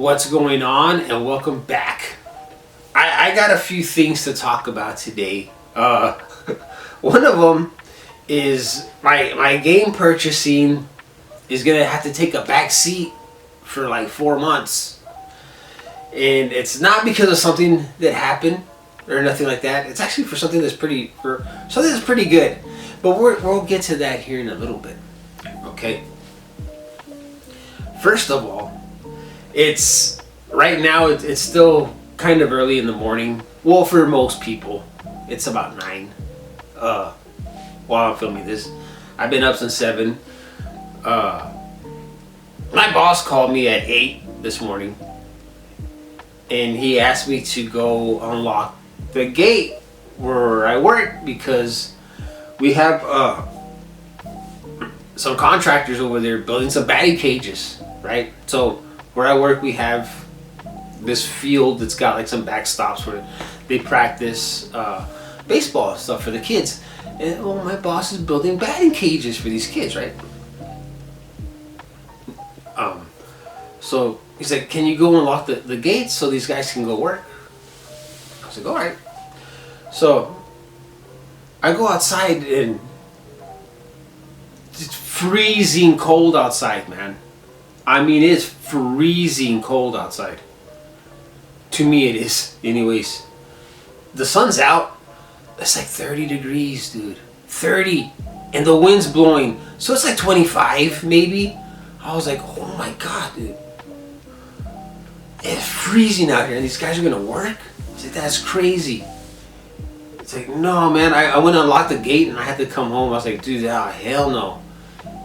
What's going on, and welcome back. I got a few things to talk about today. One of them is my game purchasing is gonna have to take a back seat for like 4 months, and it's not because of something that happened or nothing like that. It's actually for something that's pretty good. But we'll get to that here in a little bit. Okay. First of all, it's right now. It's still kind of early in the morning. Well, for most people, it's about 9. While I'm filming this, I've been up since 7. My boss called me at 8 this morning, and he asked me to go unlock the gate where I work because we have some contractors over there building some batting cages. Right, so where I work, we have this field that's got like some backstops where they practice baseball and stuff for the kids. And well, my boss is building batting cages for these kids, right? So he's like, "Can you go and lock the gates so these guys can go work?" I was like, "All right." So I go outside and it's freezing cold outside, man. I mean, it's freezing cold outside. To me, it is. Anyways, the sun's out. It's like 30 degrees, dude. 30. And the wind's blowing. So it's like 25, maybe. I was like, oh my God, dude. It's freezing out here and these guys are going to work? I was like, that's crazy. It's like, no, man. I went and unlocked the gate and I had to come home. I was like, dude, hell no.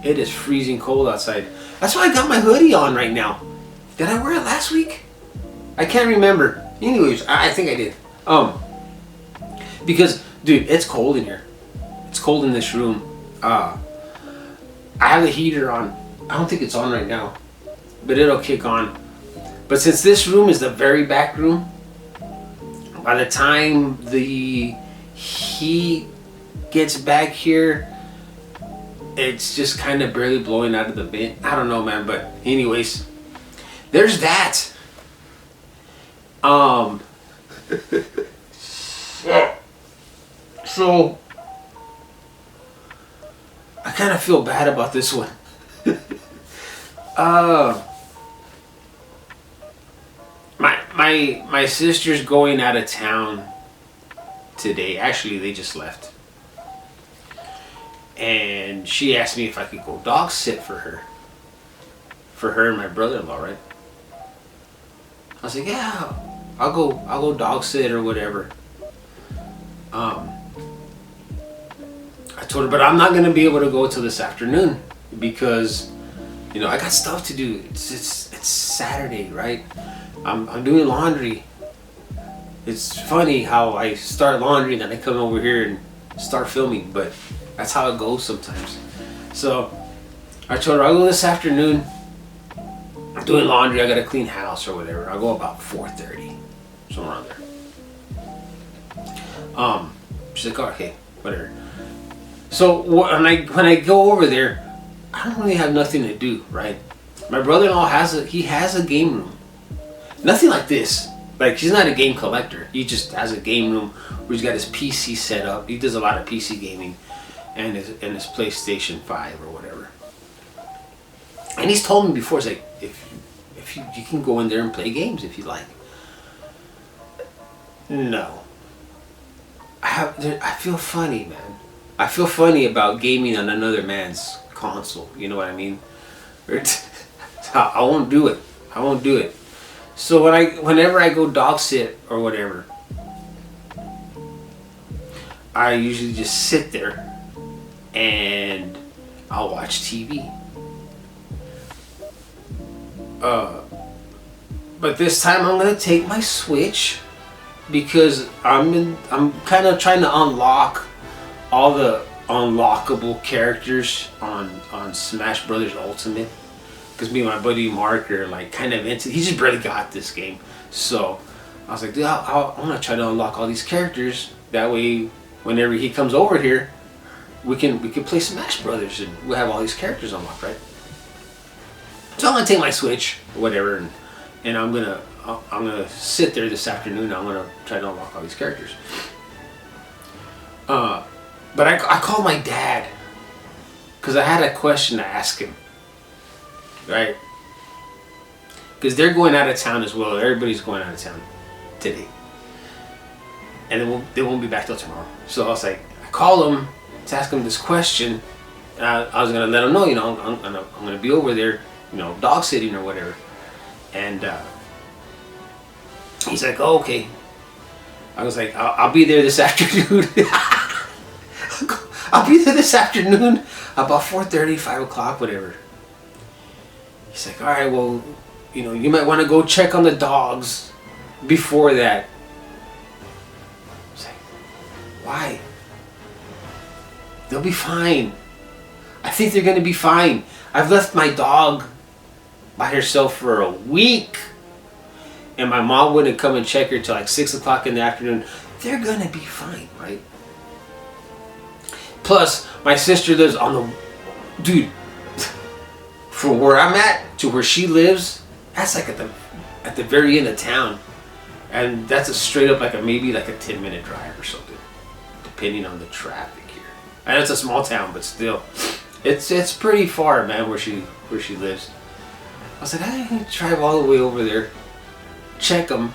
It is freezing cold outside. That's why I got my hoodie on right now. Did I wear it last week? I can't remember. Anyways, I think I did. Because, dude, it's cold in here. It's cold in this room. I have the heater on. I don't think it's on right now, but it'll kick on. But since this room is the very back room, by the time the heat gets back here, it's just kind of barely blowing out of the vent. I don't know, man, but anyways, there's that. So I kind of feel bad about this one. My sister's going out of town today. Actually, they just left. And she asked me if I could go dog sit for her. For her and my brother-in-law, right? I was like, yeah, I'll go dog sit or whatever. I told her, but I'm not gonna be able to go till this afternoon because, you know, I got stuff to do. It's Saturday, right? I'm doing laundry. It's funny how I start laundry and then I come over here and start filming, but that's how it goes sometimes. So I told her I'll go this afternoon. I'm doing laundry. I got to clean house or whatever. I'll go about 4:30, somewhere around there. She's like, oh, okay, whatever. So when I go over there, I don't really have nothing to do, right? My brother-in-law has a game room. Nothing like this. Like, he's not a game collector. He just has a game room where he's got his PC set up. He does a lot of PC gaming. And his PlayStation 5 or whatever. And he's told me before, he's like, if you can go in there and play games if you like. No. I feel funny, man. I feel funny about gaming on another man's console. You know what I mean? I won't do it. I won't do it. So whenever I go dog sit or whatever, I usually just sit there and I'll watch TV. But this time I'm gonna take my Switch because I'm kind of trying to unlock all the unlockable characters on Smash Brothers Ultimate. Because me and my buddy Mark are like kind of into. He just barely got this game, so I was like, dude, I'm gonna try to unlock all these characters. That way, whenever he comes over here, we can play Smash Brothers and we'll have all these characters unlocked, right? So I'm gonna take my Switch or whatever and and I'm gonna sit there this afternoon. I'm gonna try to unlock all these characters. But I called my dad because I had a question to ask him, right? Because they're going out of town as well. Everybody's going out of town today, and they won't be back till tomorrow. So I was like, I called him to ask him this question. I was gonna let him know, I'm gonna be over there, dog sitting or whatever. And he's like, oh, okay. I was like, I'll be there this afternoon. I'll be there this afternoon about 4:30, 5 o'clock, whatever. He's like, all right, well, you might want to go check on the dogs before that. I was like, why? They'll be fine. I think they're going to be fine. I've left my dog by herself for a week, and my mom wouldn't come and check her till like 6 o'clock in the afternoon. They're going to be fine, right? Plus, my sister lives on the... Dude, from where I'm at to where she lives, that's like at the very end of town. And that's a straight up maybe a 10-minute drive or something, depending on the traffic here. And it's a small town, but still, it's pretty far, man, where she lives. I was like, I can drive all the way over there, check them,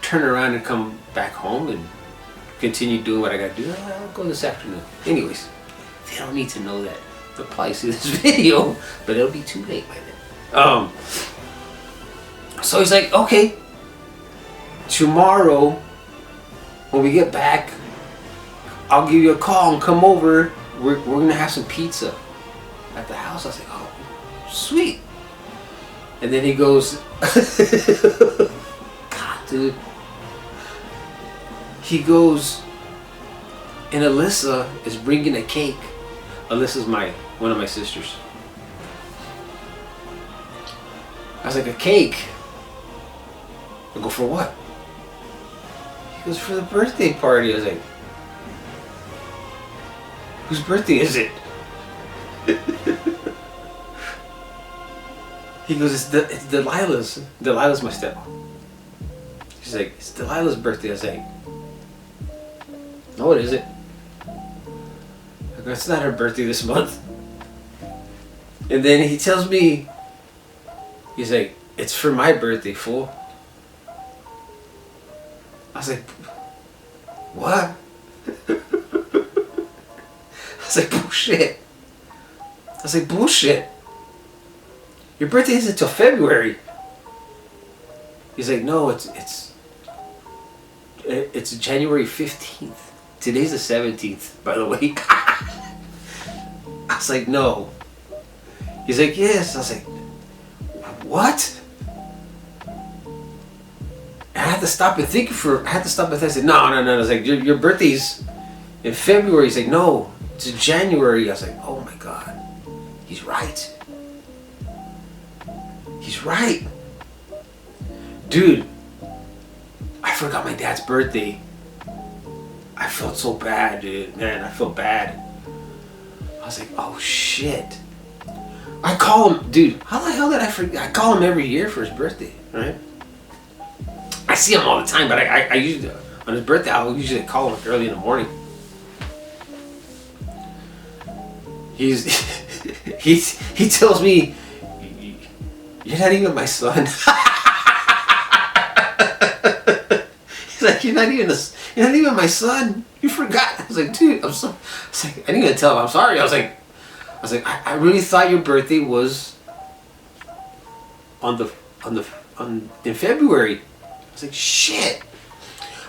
turn around and come back home and continue doing what I got to do. I'll go this afternoon. Anyways, they don't need to know that. They'll probably see this video, but it'll be too late by then. So he's like, okay, tomorrow when we get back, I'll give you a call and come over. We're gonna have some pizza at the house. I was like, oh, sweet. And then he goes, God, dude. He goes, and Alyssa is bringing a cake. Alyssa's one of my sisters. I was like, a cake? I go, for what? He goes, for the birthday party. I was like, whose birthday is it? He goes, it's Delilah's. Delilah's my stepmom. She's like, it's Delilah's birthday. I was like, no, it isn't. I go, it's not her birthday this month. And then he tells me, he's like, it's for my birthday, fool. I was like, what? I was like, bullshit. I was like, bullshit. Your birthday isn't until February. He's like, no, it's January 15th. Today's the 17th, by the way. I was like, no. He's like, yes. I was like, what? I had to stop and think I said, no. I was like, your birthday's in February. He's like, no, it's in January. I was like, oh my God. He's right. He's right. Dude, I forgot my dad's birthday. I felt so bad, dude. Man, I felt bad. I was like, oh shit. I call him, dude, how the hell did I forget? I call him every year for his birthday, right? I see him all the time, but I usually, on his birthday, I'll usually call him early in the morning. He tells me, you're not even my son. He's like, you're not even my son. You forgot. I was like, dude, I'm sorry. I was like, I didn't even tell him I'm sorry. I was like, I really thought your birthday was in February. I was like, shit.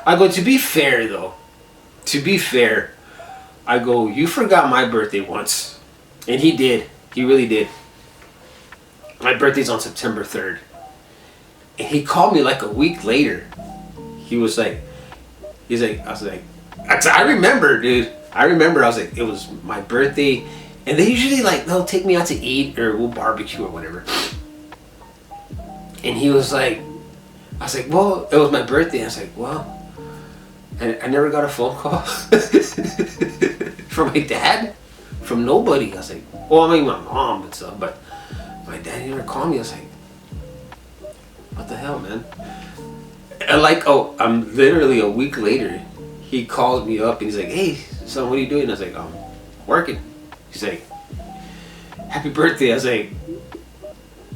I go, to be fair though, I go, you forgot my birthday once. And he did. He really did. My birthday's on September 3rd. And he called me like a week later. I was like, I remember, dude. I was like, it was my birthday. And they usually they'll take me out to eat or we'll barbecue or whatever. And he was like, I was like, well, it was my birthday. I was like, well, I never got a phone call from my dad, from nobody. I was like, well, I mean, my mom and stuff, but my dad never called me. I What the hell, man? And like, oh, I'm literally a week later, he calls me up and he's like, hey, son, what are you doing? I was like, I'm working. He's like, happy birthday. I was like,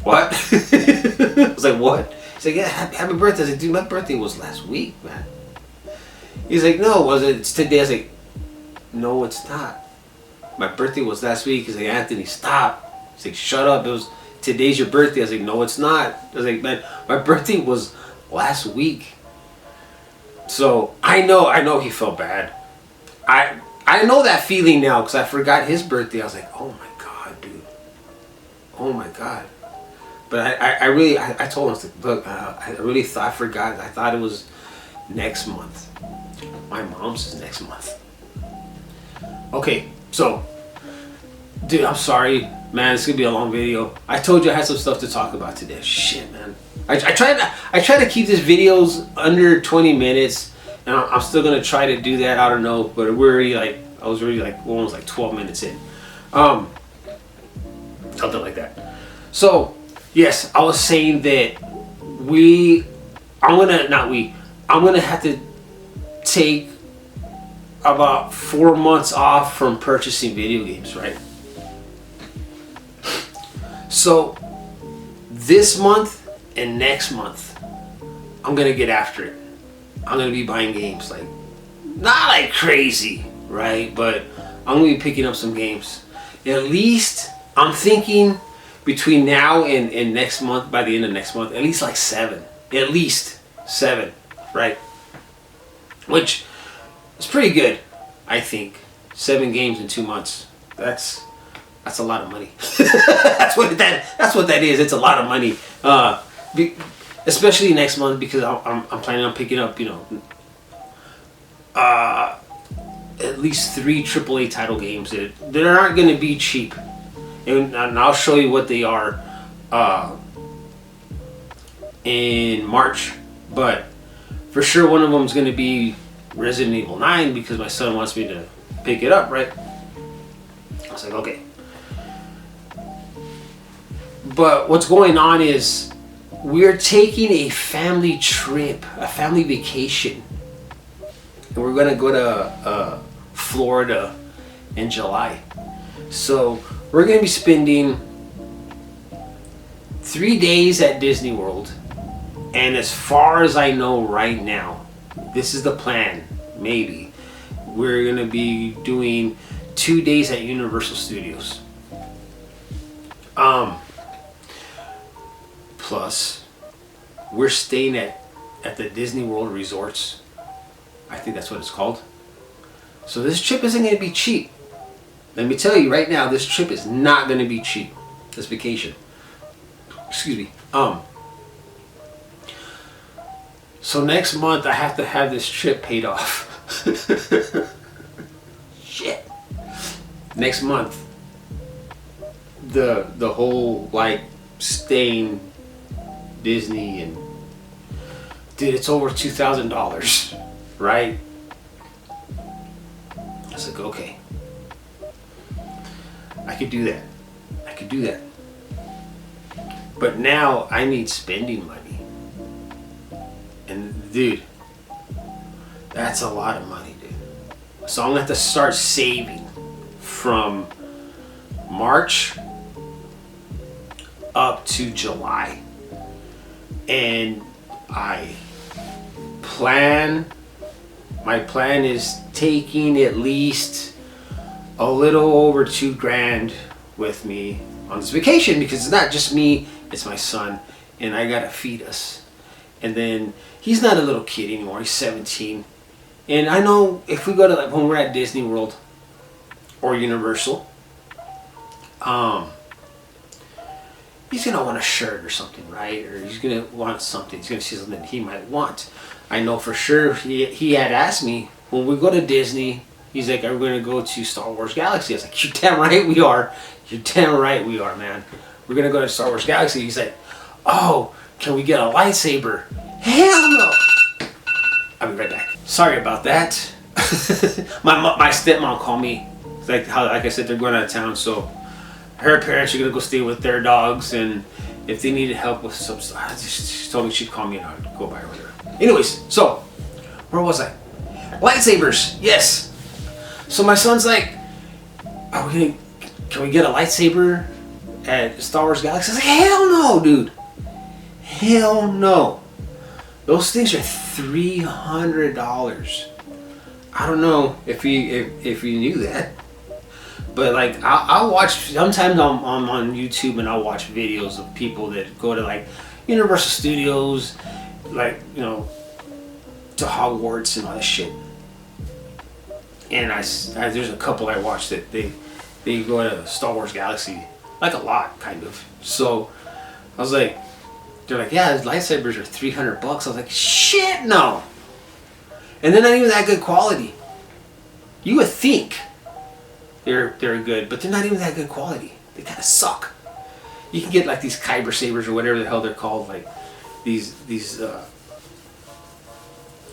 what? I was like, what? He's like, yeah, happy birthday. I was like, dude, my birthday was last week, man. He's like, no, was it? It's today. I was like, no, it's not. My birthday was last week. He's like, Anthony, stop. He's like, shut up. It was today's your birthday. I was like, no, it's not. I was like, man, my birthday was last week. So I know he felt bad. I know that feeling now because I forgot his birthday. I was like, oh my god, dude. Oh my god. But I really told him, I was like, look, I really thought I forgot. I thought it was next month. My mom's is next month. Okay, so, dude, I'm sorry, man. It's gonna be a long video. I told you I had some stuff to talk about today. Shit, man. I try to keep these videos under 20 minutes, and I'm still gonna try to do that. I don't know, but we're already like, I was already like almost like 12 minutes in, something like that. So, yes, I was saying that I'm gonna have to take about 4 months off from purchasing video games, right? So this month and next month, I'm gonna get after it. I'm gonna be buying games, like not like crazy, right? But I'm gonna be picking up some games. At least I'm thinking between now and next month, by the end of next month, at least like 7. At least 7, right? Which is pretty good, I think. 7 games in 2 months. That's a lot of money. that's what that is. It's a lot of money. Especially next month because I'm planning on picking up, at least 3 AAA title games that aren't going to be cheap. And I'll show you what they are in March. But for sure one of them is going to be Resident Evil 9 because my son wants me to pick it up, right? I was like, okay. But what's going on is we're taking a family trip, a family vacation. And we're going to go to Florida in July. So we're going to be spending 3 days at Disney World. And as far as I know right now, this is the plan, maybe. We're going to be doing 2 days at Universal Studios. Plus, we're staying at the Disney World Resorts. I think that's what it's called. So this trip isn't going to be cheap. Let me tell you right now, this trip is not going to be cheap. This vacation. Excuse me. So next month I have to have this trip paid off. Shit. Next month, the whole like staying Disney and dude, it's over $2,000, right? I was like, okay, I could do that. I could do that. But now I need spending money. And dude, that's a lot of money, dude. So I'm gonna have to start saving from March up to July. And my plan is taking at least a little over $2,000 with me on this vacation because it's not just me, it's my son, and I gotta feed us. And then he's not a little kid anymore, he's 17. And I know if we go to, like, when we're at Disney World or Universal, he's gonna want a shirt or something, right? Or he's gonna want something. He's gonna see something he might want. I know for sure he had asked me when we go to Disney. He's like, "Are we gonna go to Star Wars Galaxy?" I was like, "You're damn right we are. You're damn right we are, man. We're gonna go to Star Wars Galaxy." He's like, "Oh, can we get a lightsaber?" Hell no! I'll be right back. Sorry about that. my stepmom called me. Like I said, they're going out of town, so her parents are gonna go stay with their dogs, and if they needed help with some, she told me she'd call me and I'd go by or whatever. Anyways, so where was I? Lightsabers, yes. So my son's like, can we get a lightsaber at Star Wars Galaxy? I was like, hell no, dude. Hell no. Those things are $300. I don't know if you knew that, but like I'll watch, sometimes I'm on YouTube and I'll watch videos of people that go to like Universal Studios, like, you know, to Hogwarts and all that shit. And I there's a couple I watched that they go to Star Wars Galaxy, like a lot, kind of. So I was like, they're like, yeah, his lightsabers are $300. I was like, shit, no. And they're not even that good quality. You would think they're good, but they're not even that good quality. They kind of suck. You can get like these Kyber sabers or whatever the hell they're called, like these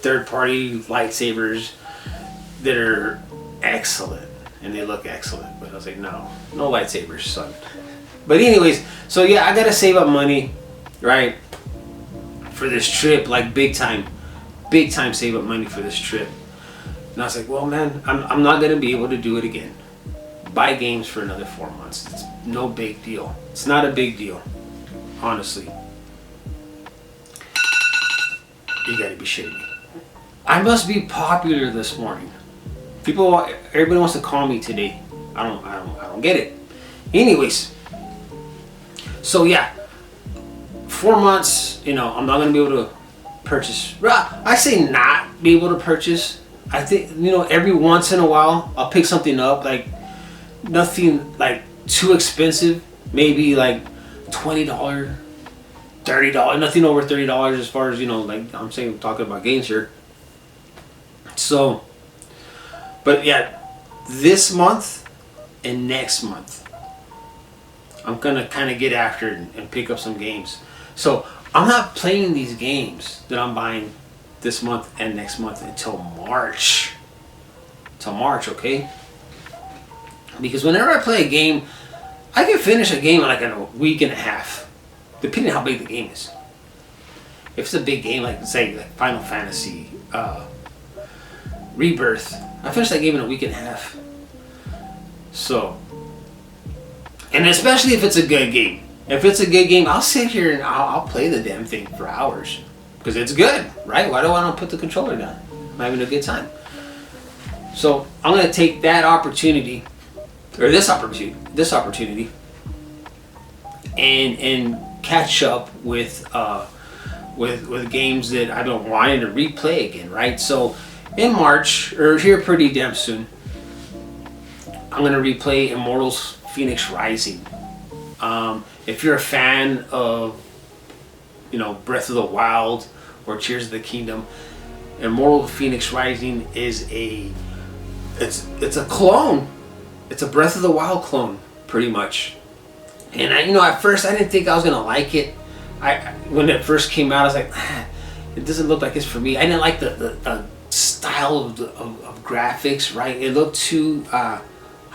third-party lightsabers that are excellent and they look excellent. But I was like, no lightsabers, son. But anyways, so yeah, I gotta save up money, right, for this trip, like big time save up money for this trip. And I was like, well, man, I'm not gonna be able to do it again. Buy games for another 4 months. It's no big deal. It's not a big deal, honestly. You gotta be shitting me. I must be popular this morning. Everybody wants to call me today. I don't get it. Anyways, so yeah, 4 months. You know, I'm not gonna be able to purchase. I say not be able to purchase. I think, you know, every once in a while I'll pick something up, like nothing like too expensive. Maybe like $20, $30. Nothing over $30 as far as, you know, like I'm saying, talking about games here. So, but yeah, this month and next month, I'm gonna kind of get after it and pick up some games. So I'm not playing these games that I'm buying this month and next month until March. Till March, okay? Because whenever I play a game, I can finish a game in like a week and a half, depending on how big the game is. If it's a big game, like say like Final Fantasy, Rebirth, I finished that game in a week and a half. So, and especially if it's a good game. If it's a good game, I'll sit here and I'll play the damn thing for hours. Because it's good, right? Why do I not put the controller down? I'm having a good time. So I'm going to take that opportunity, or this opportunity, and catch up with games that I've been wanting to replay again, right? So in March, or here pretty damn soon, I'm going to replay Immortals Fenyx Rising. If you're a fan of, you know, Breath of the Wild or Tears of the Kingdom, Immortals Fenyx Rising is it's a clone. It's a Breath of the Wild clone, pretty much. And you know, at first I didn't think I was gonna like it. When it first came out, I was like, it doesn't look like it's for me. I didn't like the style of graphics, right? It looked too, I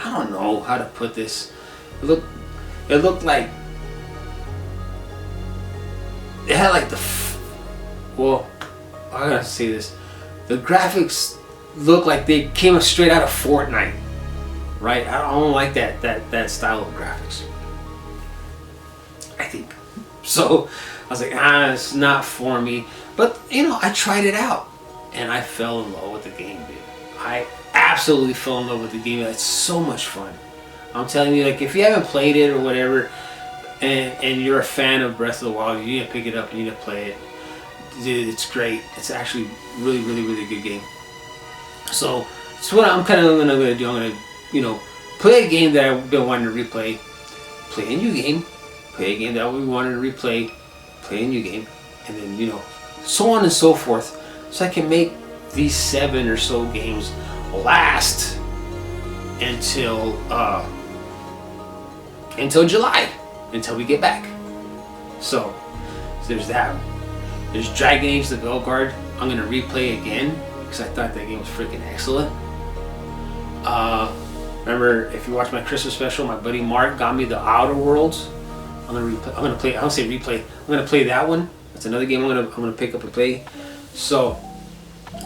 don't know how to put this. It looked like it had like well, I gotta say this. The graphics look like they came straight out of Fortnite, right? I don't like that style of graphics, I think. So I was like, it's not for me. But you know, I tried it out and I fell in love with the game, dude. I absolutely fell in love with the game. It's so much fun. I'm telling you, like, if you haven't played it or whatever, and you're a fan of Breath of the Wild, you need to pick it up, you need to play it. Dude, it's great. It's actually really, really, really good game. So that's what I'm kind of gonna do. I'm gonna, you know, play a game that I've been wanting to replay, play a new game, play a game that we wanted to replay, play a new game, and then, you know, so on and so forth, so I can make these 7 or so games last until July, until we get back. So there's that. There's Dragon Age: The Veilguard. I'm gonna replay again because I thought that game was freaking excellent. Remember, if you watch my Christmas special, my buddy Mark got me the Outer Worlds I'm gonna replay. I'm gonna play. I don't say replay. I'm gonna play that one. That's another game I'm gonna pick up and play. So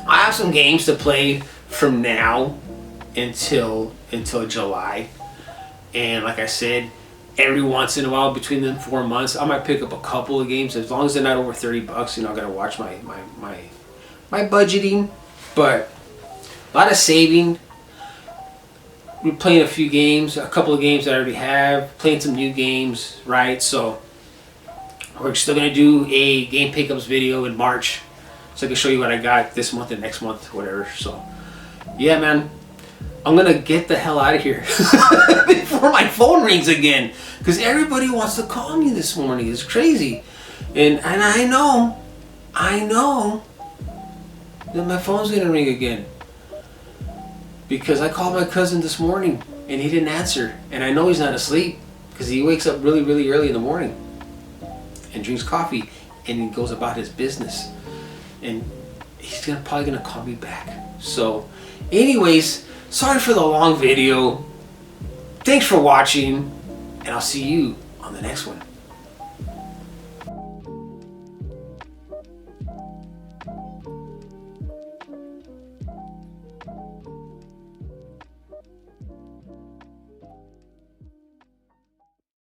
I have some games to play from now until July, and like I said, every once in a while between them 4 months, I might pick up a couple of games as long as they're not over $30. You know, I gotta watch my budgeting, but a lot of saving. We're playing a few games, a couple of games that I already have, playing some new games, right? So we're still gonna do a game pickups video in March, so I can show you what I got this month and next month, whatever. So yeah, man, I'm gonna get the hell out of here before my phone rings again, because everybody wants to call me this morning. It's crazy, and I know that my phone's gonna ring again. Because I called my cousin this morning and he didn't answer, and I know he's not asleep because he wakes up really, really early in the morning and drinks coffee and he goes about his business, and he's probably gonna call me back. So, anyways, sorry for the long video. Thanks for watching, and I'll see you on the next one.